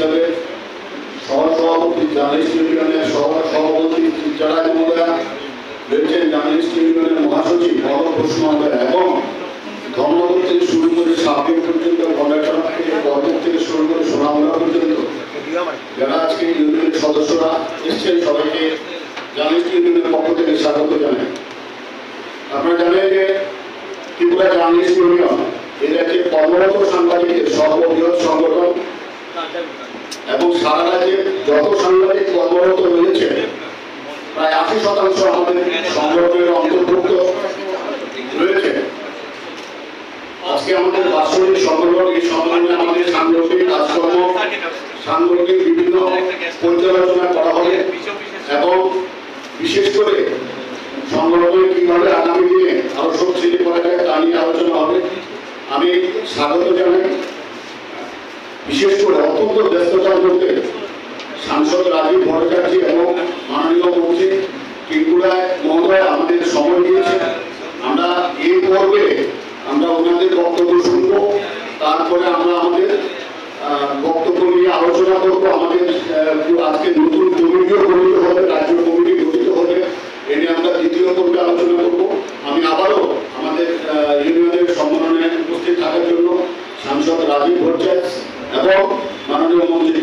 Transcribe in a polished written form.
হিসাবে সহসভাপতি জার্নালিস্ট ইউনিয়নের সভাপতি যারা মহোদয়া রয়েছেন, জার্নালিস্ট ইউনিয়নের মহাসচিব মদন ঘোষ মহোদয় এবং ধর্মদল থেকে শুরু করে সাবজেক্ট পর্যন্ত, কন্ডাক্টর থেকে গভর্নমেন্ট থেকে শুরু করে সোনামুড়া পর্যন্ত যারা আজকে ইউনিয়নের সদস্যরা এসছেন, সবাইকে জার্নালিস্ট ইউনিয়নের পক্ষ থেকে স্বাগত জানাই। আপনারা জানেন যে ত্রিপুরা জার্নালিস্ট ইউনিয়ন এই রাজ্যে কর্মরত সাংবাদিকদের সর্ববৃহৎ সংগঠন এবং সারা রাজ্যে যত সাংবাদিক কর্মরত রয়েছে প্রায় ৮০% আমাদের সংগঠনের অন্তর্ভুক্ত রয়েছে। আজকে আমাদের বাৎসরিক সম্মেলন, এই সম্মেলনে আমাদের সাংগঠনিক কাজকর্ম, সাংগঠনিক বিভিন্ন পর্যালোচনা করা হবে এবং বিশেষ করে সংগঠনের কিভাবে আগামী দিনে আরো শক্তিশালী করা যায় তা নিয়ে আলোচনা হবে। আমি স্বাগত জানাই। বিশেষ করে অত্যন্ত ব্যস্ততার মধ্যে সাংসদ রাজীব ভট্টাচার্য এবং মাননীয় মন্ত্রী ত্রিপুরায় মহোদয় আমাদের সময় দিয়েছে। আমরা এই পর্বে আমরা ওনাদের বক্তব্য শুনবো, তারপরে আমরা আমাদের বক্তব্য নিয়ে আলোচনা করবো। আমাদের আজকে নতুন কমিটিও গঠিত হবে, রাজ্য কমিটি গঠিত হবে, এ নিয়ে আমরা দ্বিতীয় পর্বে আলোচনা করবো। আমি আবারও আমাদের ইউনিয়নের সম্মেলনে উপস্থিত থাকার জন্য সাংসদ রাজীব ভট্টাচার্য এবং মাননীয় মন্ত্রী